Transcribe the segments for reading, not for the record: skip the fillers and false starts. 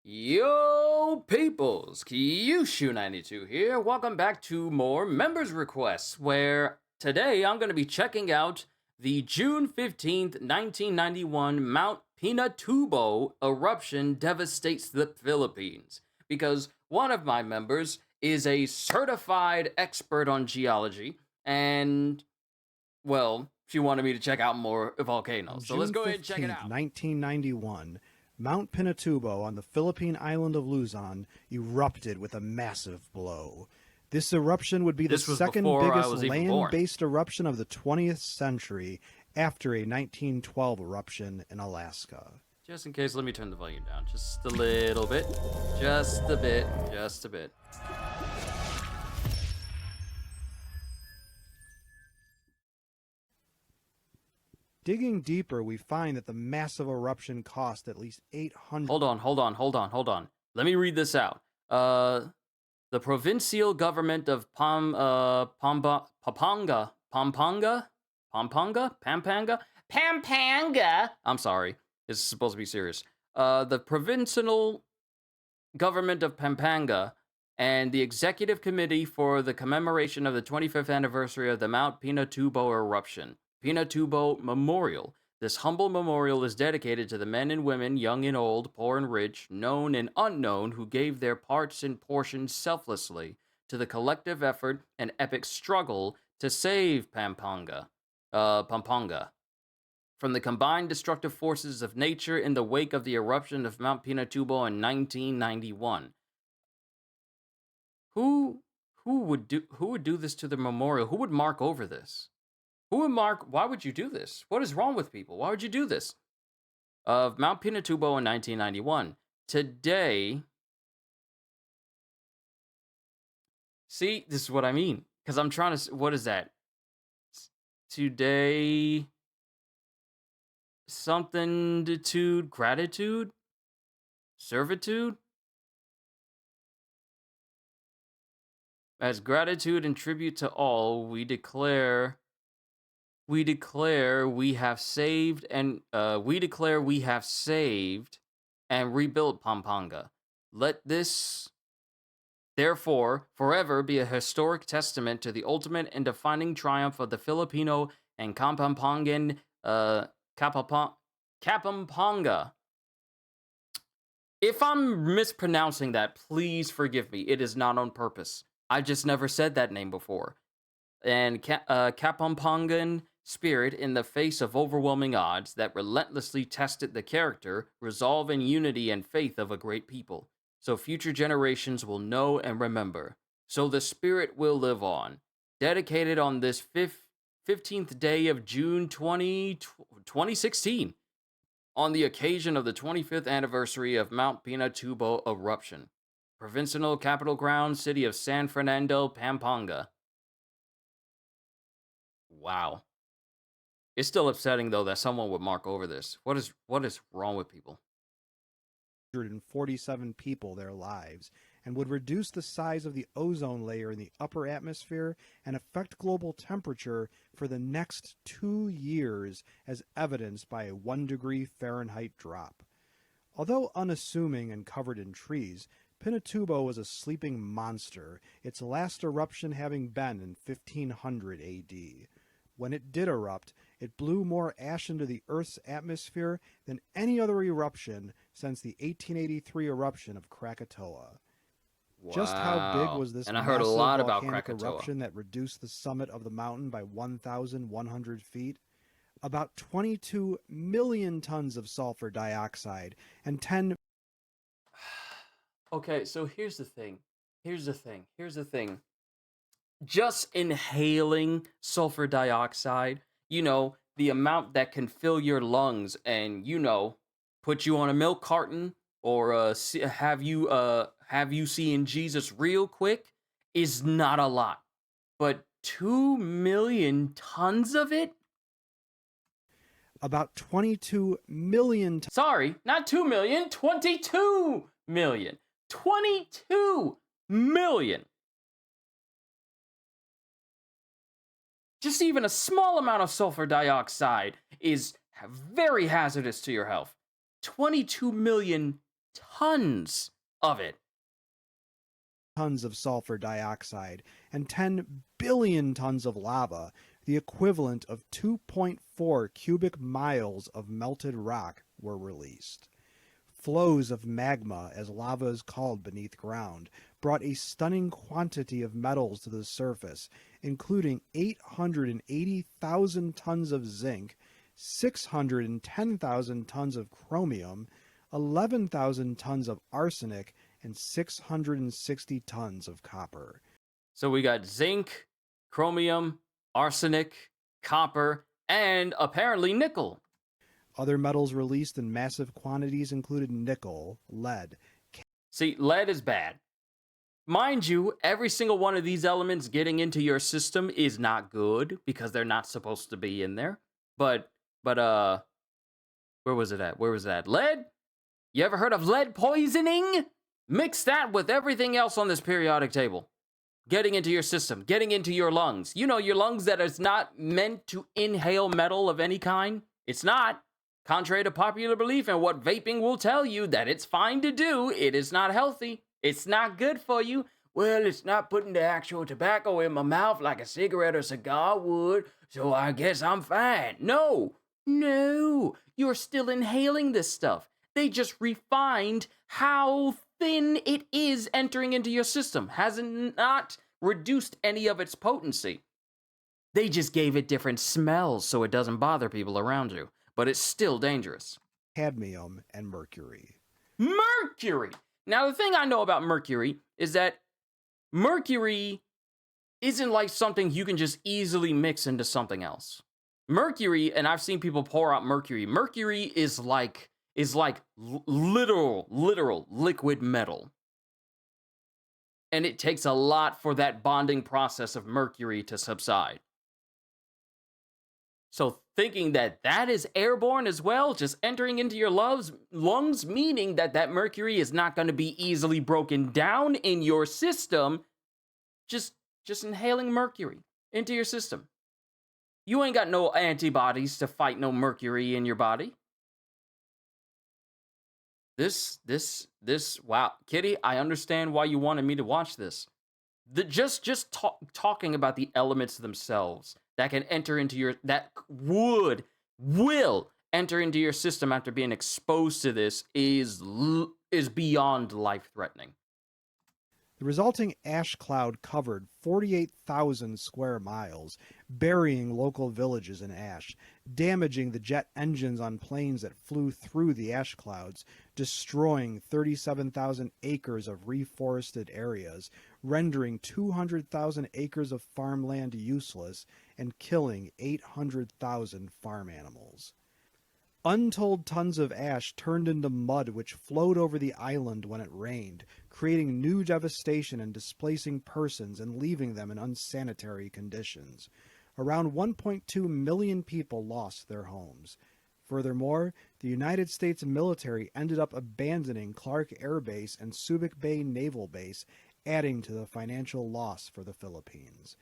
Yo, peoples! Kyushu92 here. Welcome back to more members requests, where today I'm going to be checking out the June 15th, 1991 Mount Pinatubo eruption devastates the Philippines. Because one of my members is a certified expert on geology, and, well, she wanted me to check out more On volcanoes. So let's June go ahead and check it 15th, out. 1991, Mount Pinatubo on the Philippine island of Luzon erupted with a massive blow. This eruption would be the This was second before I biggest was even born. land-based eruption of the 20th century after a 1912 eruption in Alaska. Just in case, let me turn the volume down just a little bit. Just a bit. Just a bit. Digging deeper, we find that the massive eruption cost at least 800. Hold on. Let me read this out. The provincial government of Pampanga. I'm sorry. It's supposed to be serious. The provincial government of Pampanga and the executive committee for the commemoration of the 25th anniversary of the Mount Pinatubo eruption. Pinatubo Memorial. This humble memorial is dedicated to the men and women, young and old, poor and rich, known and unknown, who gave their parts and portions selflessly to the collective effort and epic struggle to save Pampanga from the combined destructive forces of nature in the wake of the eruption of Mount Pinatubo in 1991. Who would do this to the memorial? Who would mark over this? Why would you do this? What is wrong with people? Why would you do this? Of Mount Pinatubo in 1991. Today, see, this is what I mean. Because I'm trying to, what is that? Today, something-tude, gratitude? Servitude? As gratitude and tribute to all, we declare we have saved and rebuilt Pampanga. Let this therefore forever be a historic testament to the ultimate and defining triumph of the Filipino and Kapampangan Kapampangan. If I'm mispronouncing that, please forgive me. It is not on purpose. I just never said that name before. And Kapampangan spirit in the face of overwhelming odds that relentlessly tested the character, resolve, and unity and faith of a great people, so future generations will know and remember. So the spirit will live on. Dedicated on this 15th day of June 2016, on the occasion of the 25th anniversary of Mount Pinatubo eruption. Provincial capital ground, city of San Fernando, Pampanga. Wow. It's still upsetting, though, that someone would mark over this. What is wrong with people? 147 people their lives, and would reduce the size of the ozone layer in the upper atmosphere and affect global temperature for the next 2 years, as evidenced by a 1 degree Fahrenheit drop. Although unassuming and covered in trees, Pinatubo was a sleeping monster, its last eruption having been in 1500 AD. When it did erupt, it blew more ash into the Earth's atmosphere than any other eruption since the 1883 eruption of Krakatoa. Wow. Just how big was this and I heard a lot about Krakatoa. eruption that reduced the summit of the mountain by 1,100 feet? About 22 million tons of sulfur dioxide and 10... Okay, so here's the thing. Just inhaling sulfur dioxide, the amount that can fill your lungs and, put you on a milk carton or have you seeing Jesus real quick is not a lot. But 2 million tons of it? About 22 million... Sorry, not 2 million, 22 million. 22 million. Just even a small amount of sulfur dioxide is very hazardous to your health. 22 million tons of it. Tons of sulfur dioxide and 10 billion tons of lava, the equivalent of 2.4 cubic miles of melted rock, were released. Flows of magma, as lava is called beneath ground, brought a stunning quantity of metals to the surface, including 880,000 tons of zinc, 610,000 tons of chromium, 11,000 tons of arsenic, and 660 tons of copper. So we got zinc, chromium, arsenic, copper, and apparently nickel. Other metals released in massive quantities included nickel, lead. See, lead is bad. Mind you, every single one of these elements getting into your system is not good because they're not supposed to be in there. But where was it at? Lead? You ever heard of lead poisoning? Mix that with everything else on this periodic table. Getting into your system, getting into your lungs. You know, your lungs that is not meant to inhale metal of any kind. It's not. Contrary to popular belief and what vaping will tell you that it's fine to do, it is not healthy. It's not good for you. Well, it's not putting the actual tobacco in my mouth like a cigarette or cigar would, so I guess I'm fine. No, you're still inhaling this stuff. They just refined how thin it is entering into your system. Hasn't not reduced any of its potency. They just gave it different smells so it doesn't bother people around you. But it's still dangerous. Cadmium and mercury. Mercury! Now, the thing I know about mercury is that mercury isn't like something you can just easily mix into something else. Mercury, and I've seen people pour out mercury. Mercury is like literal liquid metal. And it takes a lot for that bonding process of mercury to subside. So thinking that is airborne as well, just entering into your lungs, meaning that mercury is not going to be easily broken down in your system, just inhaling mercury into your system. You ain't got no antibodies to fight no mercury in your body. This, wow. Kitty, I understand why you wanted me to watch this. Talking about the elements themselves that can enter into your, will enter into your system after being exposed to this is beyond life-threatening. The resulting ash cloud covered 48,000 square miles, burying local villages in ash, damaging the jet engines on planes that flew through the ash clouds, destroying 37,000 acres of reforested areas, rendering 200,000 acres of farmland useless, and killing 800,000 farm animals. Untold tons of ash turned into mud which flowed over the island when it rained, creating new devastation and displacing persons and leaving them in unsanitary conditions. Around 1.2 million people lost their homes. Furthermore, the United States military ended up abandoning Clark Air Base and Subic Bay Naval Base, adding to the financial loss for the Philippines.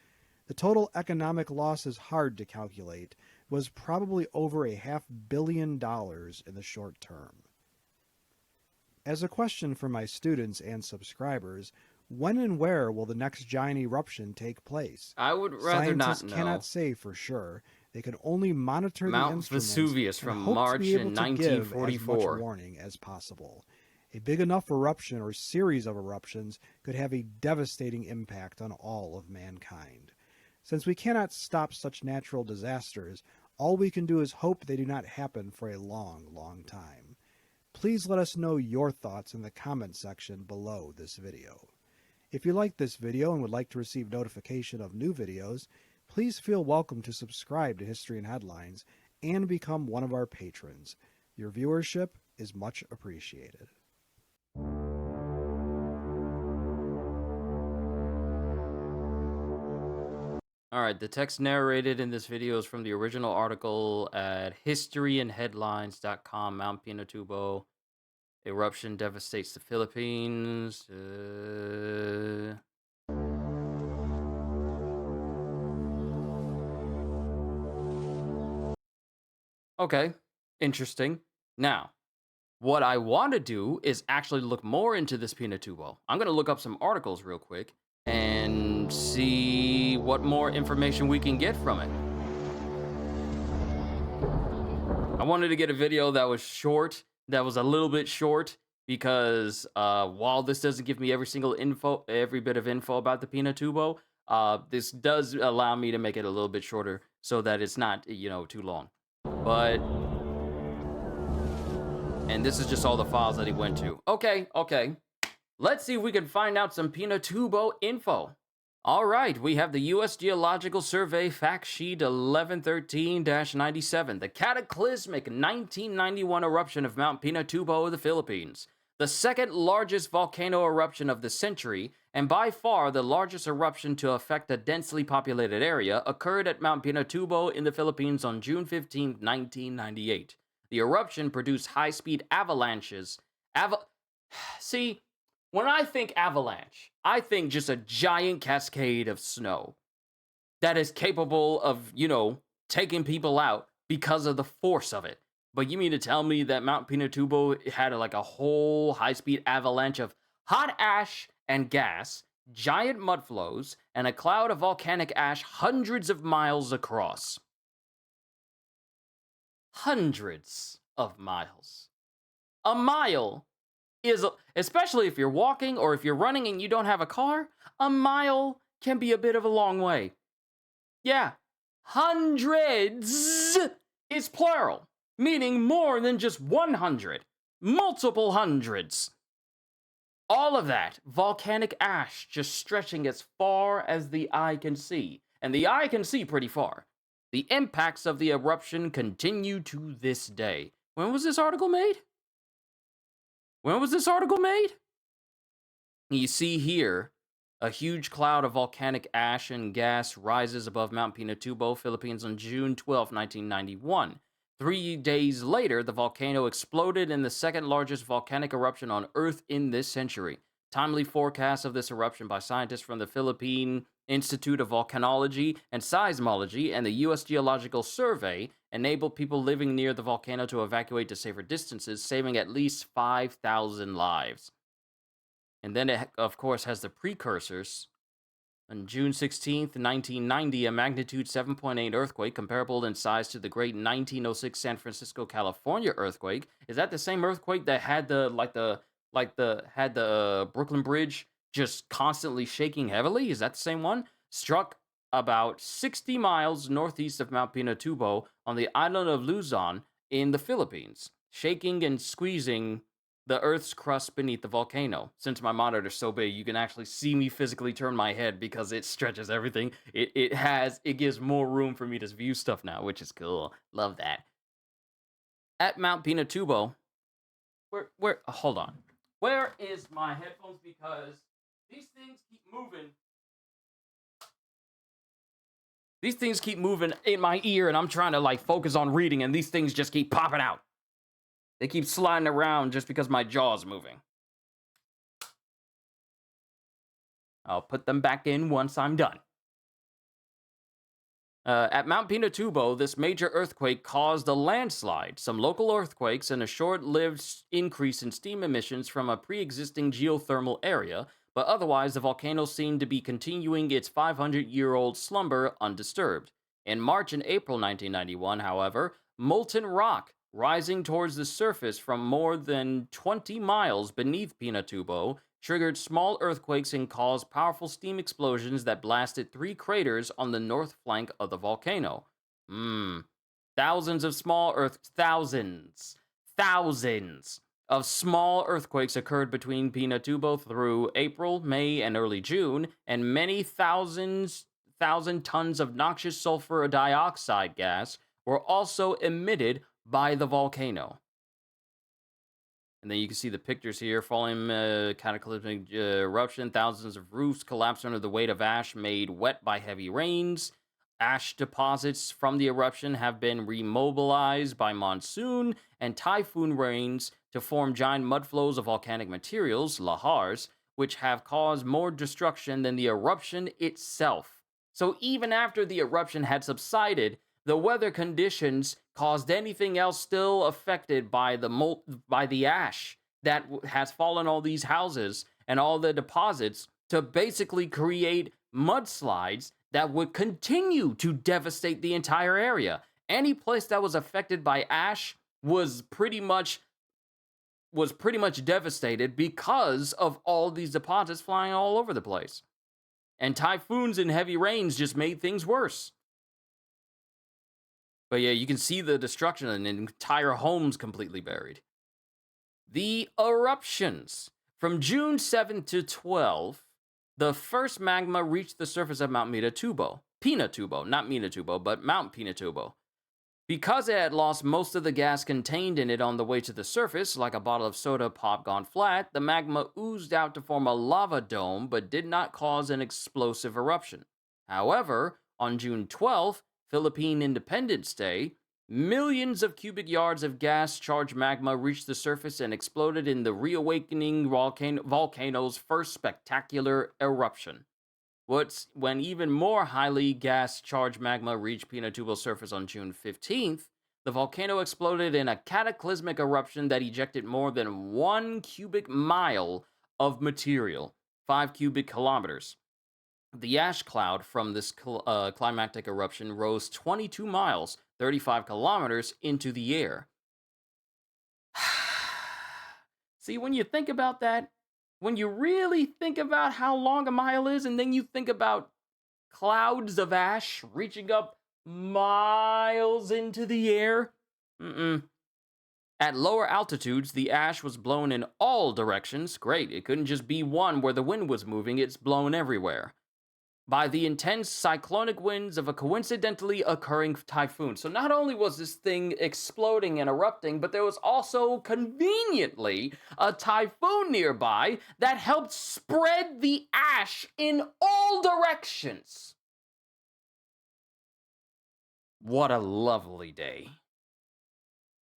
The total economic loss is hard to calculate, was probably over $500 million in the short term. As a question for my students and subscribers, when and where will the next giant eruption take place? I would rather Scientists not know. cannot say for sure. They can only monitor Mount the instruments Vesuvius and from hope March to be able in to give as 1944. much warning as possible. A big enough eruption or series of eruptions could have a devastating impact on all of mankind. Since we cannot stop such natural disasters, all we can do is hope they do not happen for a long, long time. Please let us know your thoughts in the comment section below this video. If you liked this video and would like to receive notification of new videos, please feel welcome to subscribe to History and Headlines and become one of our patrons. Your viewership is much appreciated. All right, the text narrated in this video is from the original article at historyandheadlines.com. Mount Pinatubo Eruption devastates the Philippines. Okay, interesting. Now, what I want to do is actually look more into this Pinatubo. I'm going to look up some articles real quick and see what more information we can get from it. I wanted to get a video that was short, that was a little bit short, because while this doesn't give me every bit of info about the Pinatubo, this does allow me to make it a little bit shorter so that it's not, too long. But, and this is just all the files that he went to. Okay. Let's see if we can find out some Pinatubo info. All right, we have the U.S. Geological Survey fact sheet 1113-97, the cataclysmic 1991 eruption of Mount Pinatubo of the Philippines, the second largest volcano eruption of the century, and by far the largest eruption to affect a densely populated area, occurred at Mount Pinatubo in the Philippines on June 15, 1998. The eruption produced high-speed avalanches. See, when I think avalanche, I think just a giant cascade of snow that is capable of, taking people out because of the force of it. But you mean to tell me that Mount Pinatubo had a whole high-speed avalanche of hot ash and gas, giant mud flows, and a cloud of volcanic ash hundreds of miles across? Hundreds of miles. A mile is, especially if you're walking or if you're running and you don't have a car, a mile can be a bit of a long way. Yeah, hundreds is plural, meaning more than just 100, multiple hundreds. All of that volcanic ash just stretching as far as the eye can see, and the eye can see pretty far. The impacts of the eruption continue to this day. When was this article made? You see here, a huge cloud of volcanic ash and gas rises above Mount Pinatubo, Philippines on June 12, 1991. 3 days later, the volcano exploded in the second largest volcanic eruption on Earth in this century. Timely forecasts of this eruption by scientists from the Philippine Institute of Volcanology and Seismology and the U.S. Geological Survey enabled people living near the volcano to evacuate to safer distances, saving at least 5,000 lives. And then it, of course, has the precursors. On June 16th, 1990, a magnitude 7.8 earthquake, comparable in size to the great 1906 San Francisco, California earthquake. Is that the same earthquake that had the Brooklyn Bridge just constantly shaking heavily? Is that the same one? Struck about 60 miles northeast of Mount Pinatubo on the island of Luzon in the Philippines, shaking and squeezing the Earth's crust beneath the volcano. Since my monitor's so big, you can actually see me physically turn my head because it stretches everything. It gives more room for me to view stuff now, which is cool. Love that. At Mount Pinatubo, hold on. Where is my headphones? Because these things keep moving. These things keep moving in my ear, and I'm trying to focus on reading, and these things just keep popping out. They keep sliding around just because my jaw's moving. I'll put them back in once I'm done. At Mount Pinatubo, this major earthquake caused a landslide, some local earthquakes, and a short-lived increase in steam emissions from a pre-existing geothermal area, but otherwise the volcano seemed to be continuing its 500-year-old slumber undisturbed. In March and April 1991, however, molten rock rising towards the surface from more than 20 miles beneath Pinatubo triggered small earthquakes and caused powerful steam explosions that blasted 3 craters on the north flank of the volcano. Thousands of small earthquakes occurred between Pinatubo through April, May, and early June, and many thousand tons of noxious sulfur dioxide gas were also emitted by the volcano. And then you can see the pictures here. Following cataclysmic eruption, thousands of roofs collapsed under the weight of ash made wet by heavy rains. Ash deposits from the eruption have been remobilized by monsoon and typhoon rains to form giant mudflows of volcanic materials, lahars, which have caused more destruction than the eruption itself. So even after the eruption had subsided, the weather conditions caused anything else still affected by the ash that has fallen all these houses and all the deposits to basically create mudslides that would continue to devastate the entire area. Any place that was affected by ash was pretty much devastated because of all these deposits flying all over the place. And typhoons and heavy rains just made things worse. But yeah, you can see the destruction and entire homes completely buried. The eruptions. From June 7 to 12, the first magma reached the surface of Mount Pinatubo, not Minatubo, but Mount Pinatubo. Because it had lost most of the gas contained in it on the way to the surface, like a bottle of soda pop gone flat, the magma oozed out to form a lava dome but did not cause an explosive eruption. However, on June 12th, Philippine Independence Day, millions of cubic yards of gas-charged magma reached the surface and exploded in the reawakening volcano's first spectacular eruption. When even more highly gas-charged magma reached Pinatubo's surface on June 15th, the volcano exploded in a cataclysmic eruption that ejected more than 1 cubic mile of material, 5 cubic kilometers. The ash cloud from this climatic eruption rose 22 miles, 35 kilometers, into the air. See, when you think about that, when you really think about how long a mile is, and then you think about clouds of ash reaching up miles into the air, At lower altitudes, the ash was blown in all directions. Great, it couldn't just be one where the wind was moving, it's blown everywhere. By the intense cyclonic winds of a coincidentally occurring typhoon. So not only was this thing exploding and erupting, but there was also conveniently a typhoon nearby that helped spread the ash in all directions. What a lovely day.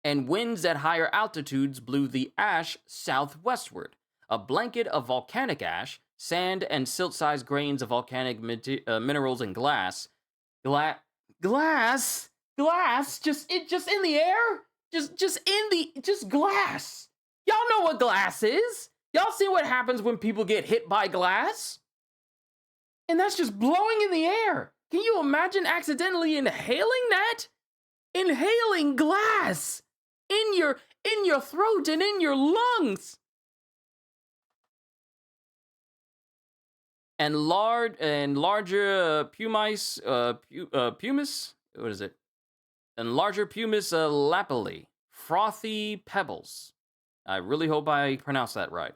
And winds at higher altitudes blew the ash southwestward. A blanket of volcanic ash, sand, and silt-sized grains of volcanic minerals and glass. Glass? Just in the air? Just glass. Y'all know what glass is. Y'all see what happens when people get hit by glass? And that's just blowing in the air. Can you imagine accidentally inhaling that? Inhaling glass in your throat and in your lungs. And larger pumice, what is it? And larger pumice lapilli, frothy pebbles. I really hope I pronounced that right.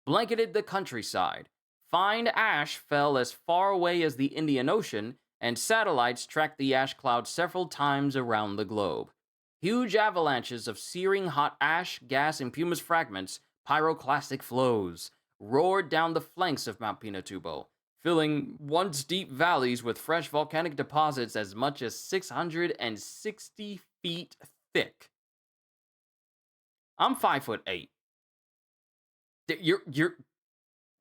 Blanketed the countryside. Fine ash fell as far away as the Indian Ocean, and satellites tracked the ash cloud several times around the globe. Huge avalanches of searing hot ash, gas, and pumice fragments, pyroclastic flows, roared down the flanks of Mount Pinatubo, filling once deep valleys with fresh volcanic deposits as much as 660 feet thick. I'm 5'8".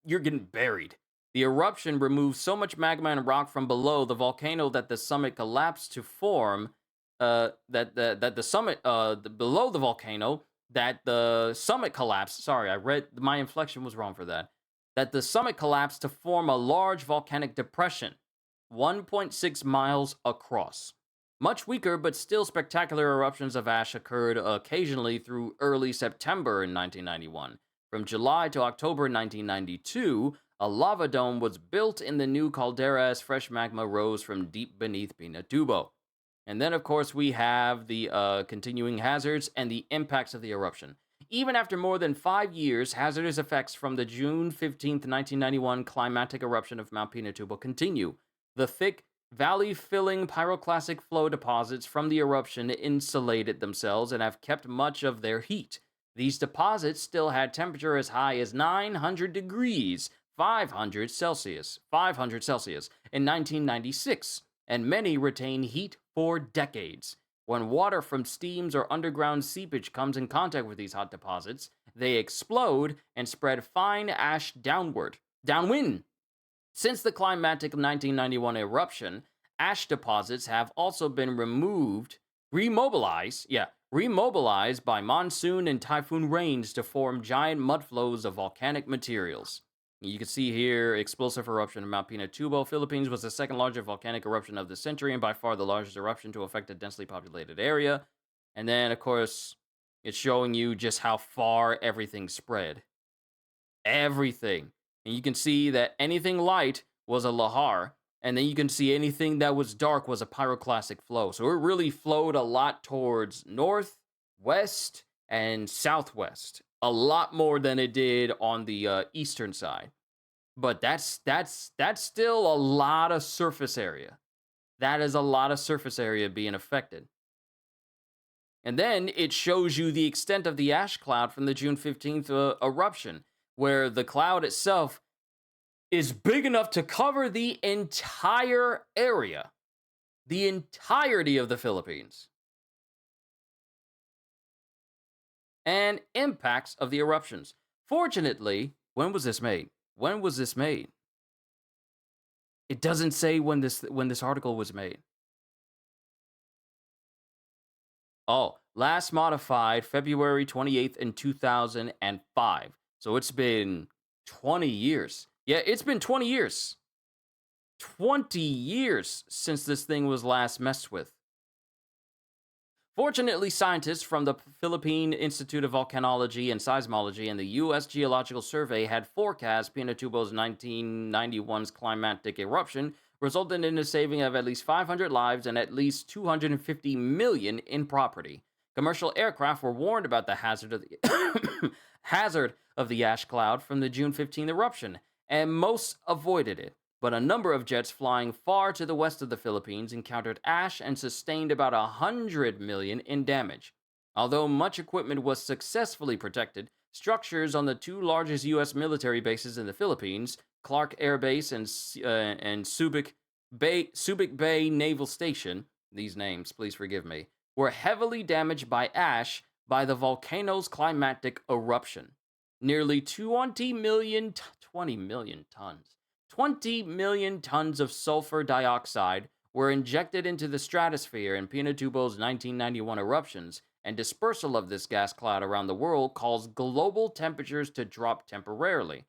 You're getting buried. The eruption removed so much magma and rock from below the volcano that the summit collapsed to form. Below the volcano, that the summit collapsed. Sorry, I read my inflection was wrong for that. That the summit collapsed to form a large volcanic depression, 1.6 miles across. Much weaker but still spectacular eruptions of ash occurred occasionally through early September in 1991. From July to October 1992, a lava dome was built in the new caldera as fresh magma rose from deep beneath Pinatubo. And then, of course, we have the continuing hazards and the impacts of the eruption. Even after more than 5 years, hazardous effects from the June 15, 1991 climatic eruption of Mount Pinatubo continue. The thick, valley-filling pyroclastic flow deposits from the eruption insulated themselves and have kept much of their heat. These deposits still had temperature as high as 900 degrees, 500 Celsius, in 1996, and many retain heat for decades. When water from steams or underground seepage comes in contact with these hot deposits, they explode and spread fine ash downwind. Since the climatic 1991 eruption, ash deposits have also been remobilized by monsoon and typhoon rains to form giant mud flows of volcanic materials. You can see here, explosive eruption of Mount Pinatubo, Philippines, was the second largest volcanic eruption of the century and by far the largest eruption to affect a densely populated area. And then, of course, it's showing you just how far everything spread. Everything. And you can see that anything light was a lahar, and then you can see anything that was dark was a pyroclastic flow. So it really flowed a lot towards north, west, and southwest. A lot more than it did on the eastern side. But that's still a lot of surface area. That is a lot of surface area being affected. And then it shows you the extent of the ash cloud from the June 15th eruption, where the cloud itself is big enough to cover the entire area, the entirety of the Philippines. And impacts of the eruptions. Fortunately, when was this made? When was this made? It doesn't say when this article was made. Oh, last modified February 28th in 2005. So it's been 20 years. Yeah, it's been 20 years. 20 years since this thing was last messed with. Fortunately, scientists from the Philippine Institute of Volcanology and Seismology and the U.S. Geological Survey had forecast Pinatubo's 1991's climatic eruption resulted in a saving of at least 500 lives and at least 250 million in property. Commercial aircraft were warned about the hazard of the hazard of the ash cloud from the June 15 eruption, and most avoided it. But a number of jets flying far to the west of the Philippines encountered ash and sustained about 100 million in damage. Although much equipment was successfully protected, structures on the two largest U.S. military bases in the Philippines, Clark Air Base and Subic Bay Naval Station, these names, please forgive me, were heavily damaged by ash by the volcano's climatic eruption. Nearly 20 million tons of sulfur dioxide were injected into the stratosphere in Pinatubo's 1991 eruptions, and dispersal of this gas cloud around the world caused global temperatures to drop temporarily.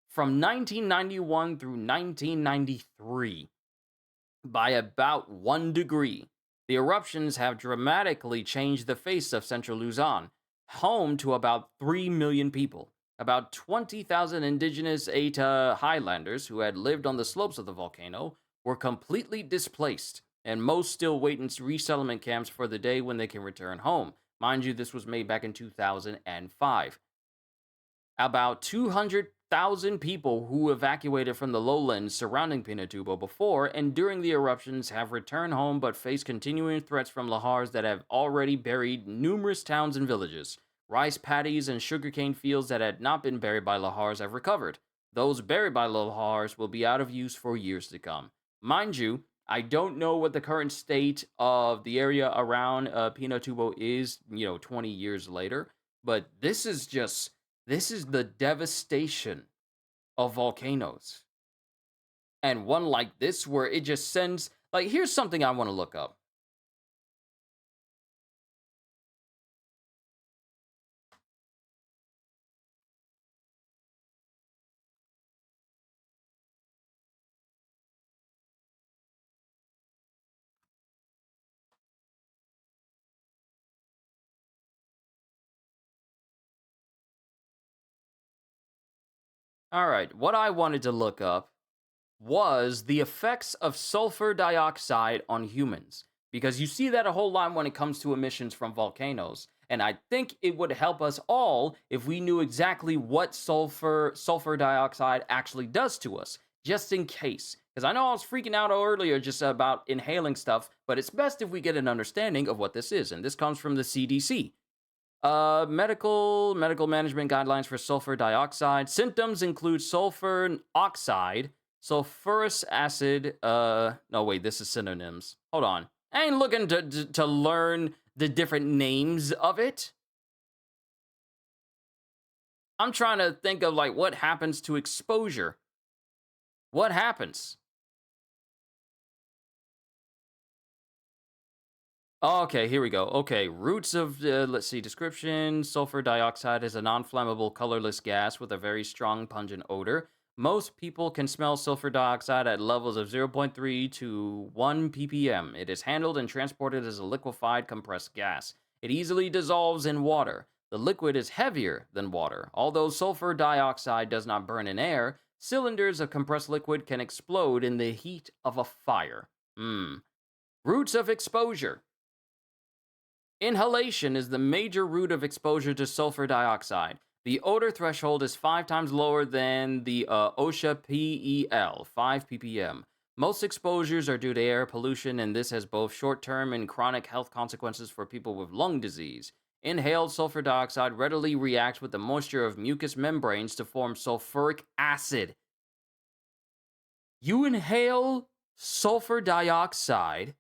From 1991 through 1993, by about 1 degree, the eruptions have dramatically changed the face of central Luzon, home to about 3 million people. About 20,000 indigenous Eta highlanders who had lived on the slopes of the volcano were completely displaced, and most still wait in resettlement camps for the day when they can return home. Mind you, this was made back in 2005. About 200,000 people who evacuated from the lowlands surrounding Pinatubo before and during the eruptions have returned home but face continuing threats from lahars that have already buried numerous towns and villages. Rice paddies and sugarcane fields that had not been buried by lahars have recovered. Those buried by lahars will be out of use for years to come. Mind you, I don't know what the current state of the area around Pinatubo is, 20 years later, but this is the devastation of volcanoes. And one like this where it just sends, here's something I want to look up. All right, what I wanted to look up was the effects of sulfur dioxide on humans. Because you see that a whole lot when it comes to emissions from volcanoes. And I think it would help us all if we knew exactly what sulfur dioxide actually does to us, just in case. Because I know I was freaking out earlier just about inhaling stuff, but it's best if we get an understanding of what this is. And this comes from the CDC. Medical management guidelines for sulfur dioxide. Symptoms include sulfur oxide, sulfurous acid. No, wait, this is synonyms. Hold on. I ain't looking to learn the different names of it. I'm trying to think of what happens to exposure. What happens? Okay, here we go. Okay, roots of, let's see, description. Sulfur dioxide is a non flammable, colorless gas with a very strong, pungent odor. Most people can smell sulfur dioxide at levels of zero point 0.3 to 1 ppm. It is handled and transported as a liquefied, compressed gas. It easily dissolves in water. The liquid is heavier than water. Although sulfur dioxide does not burn in air, cylinders of compressed liquid can explode in the heat of a fire. Roots of exposure. Inhalation is the major route of exposure to sulfur dioxide. The odor threshold is 5 times lower than the OSHA PEL, 5 ppm. Most exposures are due to air pollution, and this has both short term and chronic health consequences for people with lung disease. Inhaled sulfur dioxide readily reacts with the moisture of mucous membranes to form sulfuric acid. You inhale sulfur dioxide,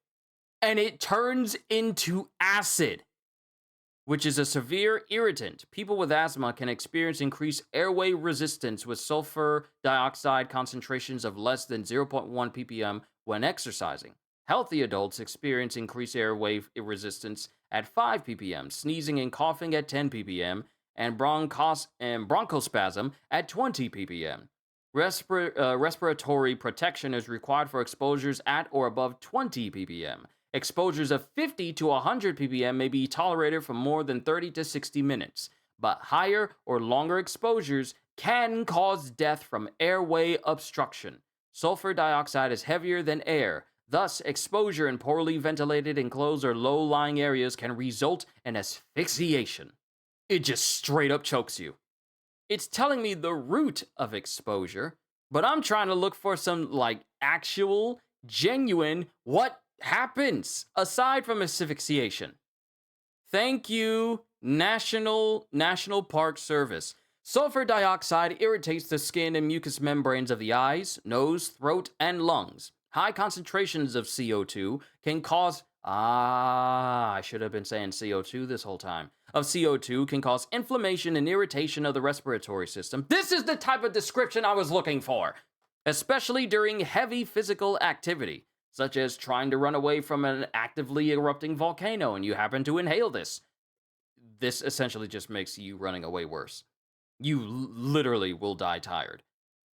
and it turns into acid, which is a severe irritant. People with asthma can experience increased airway resistance with sulfur dioxide concentrations of less than zero point 0.1 ppm when exercising. Healthy adults experience increased airway resistance at 5 ppm, sneezing and coughing at 10 ppm, and bronchospasm at 20 ppm. Respiratory protection is required for exposures at or above 20 ppm. Exposures of 50 to 100 ppm may be tolerated for more than 30 to 60 minutes, but higher or longer exposures can cause death from airway obstruction. Sulfur dioxide is heavier than air. Thus, exposure in poorly ventilated, enclosed, or low-lying areas can result in asphyxiation. It just straight up chokes you. It's telling me the root of exposure, but I'm trying to look for some, like, actual, genuine, what happens aside from asphyxiation. Thank you, National Park Service. Sulfur dioxide irritates the skin and mucous membranes of the eyes, nose, throat, and lungs. High concentrations of CO2 can cause I should have been saying CO2 this whole time. Of CO2 can cause inflammation and irritation of the respiratory system. This is the type of description I was looking for, especially during heavy physical activity, such as trying to run away from an actively erupting volcano and you happen to inhale this. This essentially just makes you running away worse. You literally will die tired.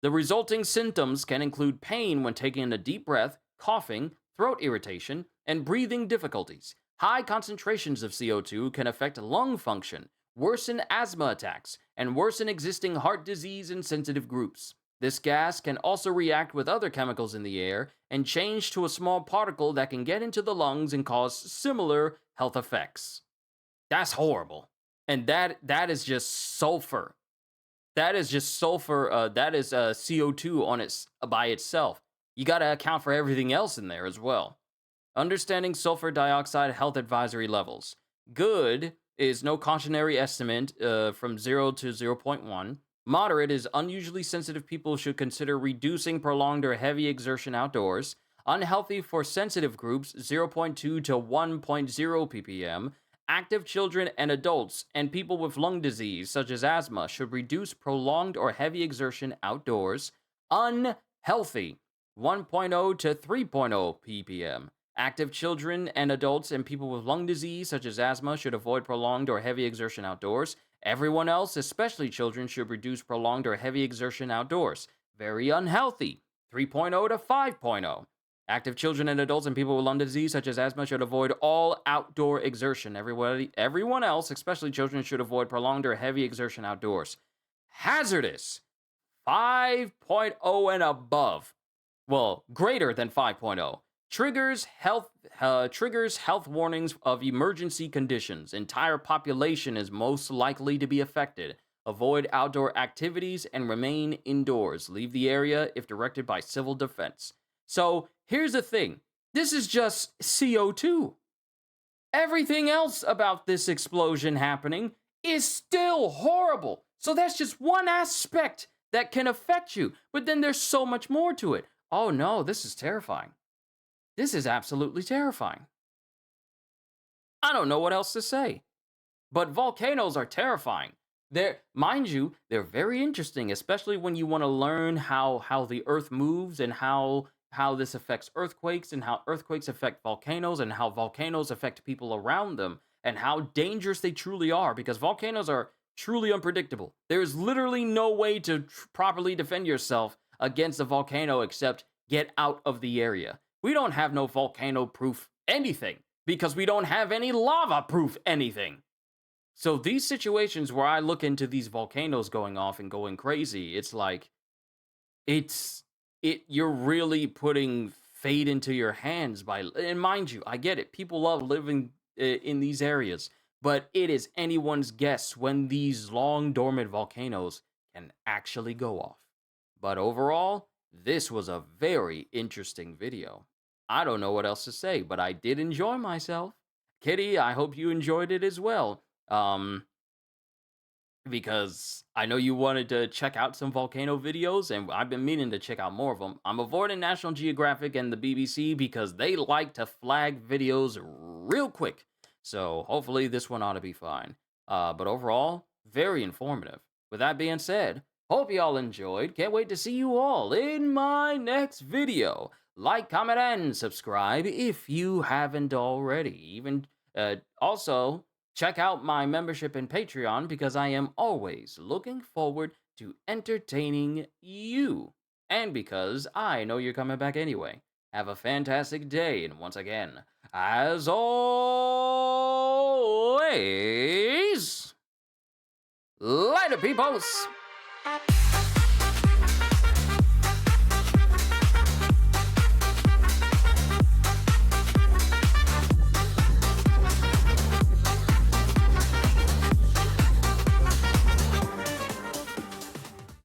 The resulting symptoms can include pain when taking a deep breath, coughing, throat irritation, and breathing difficulties. High concentrations of CO2 can affect lung function, worsen asthma attacks, and worsen existing heart disease in sensitive groups. This gas can also react with other chemicals in the air and change to a small particle that can get into the lungs and cause similar health effects. That's horrible. And that is just sulfur. That is just sulfur. That is CO2 on its by itself. You got to account for everything else in there as well. Understanding sulfur dioxide health advisory levels. Good is no cautionary estimate from 0 to 0.1. Moderate is unusually sensitive people should consider reducing prolonged or heavy exertion outdoors. Unhealthy for sensitive groups, 0.2 to 1.0 ppm. Active children and adults and people with lung disease, such as asthma, should reduce prolonged or heavy exertion outdoors. Unhealthy, 1.0 to 3.0 ppm. Active children and adults and people with lung disease, such as asthma, should avoid prolonged or heavy exertion outdoors. Everyone else, especially children, should reduce prolonged or heavy exertion outdoors. Very unhealthy, 3.0 to 5.0. Active children and adults and people with lung disease, such as asthma, should avoid all outdoor exertion. Everyone else, especially children, should avoid prolonged or heavy exertion outdoors. Hazardous, 5.0 and above. Well, greater than 5.0. Triggers health warnings of emergency conditions. Entire population is most likely to be affected. Avoid outdoor activities and remain indoors. Leave the area if directed by civil defense. So here's the thing. This is just CO2. Everything else about this explosion happening is still horrible. So that's just one aspect that can affect you. But then there's so much more to it. Oh no, this is terrifying. This is absolutely terrifying. I don't know what else to say. But volcanoes are terrifying. Mind you, they're very interesting, especially when you want to learn how the earth moves and how how this affects earthquakes and how earthquakes affect volcanoes and how volcanoes affect people around them and how dangerous they truly are because volcanoes are truly unpredictable. There is literally no way to properly defend yourself against a volcano except get out of the area. We don't have no volcano proof anything because we don't have any lava proof anything. So these situations where I look into these volcanoes going off and going crazy, it's like you're really putting fate into your hands by, and mind you, I get it. People love living in these areas, but it is anyone's guess when these long dormant volcanoes can actually go off. But overall, this was a very interesting video. I don't know what else to say, but I did enjoy myself. Kitty, I hope you enjoyed it as well. Because I know you wanted to check out some volcano videos, and I've been meaning to check out more of them. I'm avoiding National Geographic and the BBC because they like to flag videos real quick. So hopefully this one ought to be fine. But overall, very informative. With that being said, hope y'all enjoyed. Can't wait to see you all in my next video. Like, comment, and subscribe if you haven't already. Also, check out my membership in Patreon because I am always looking forward to entertaining you. And because I know you're coming back anyway. Have a fantastic day, and once again, as always, later, peoples!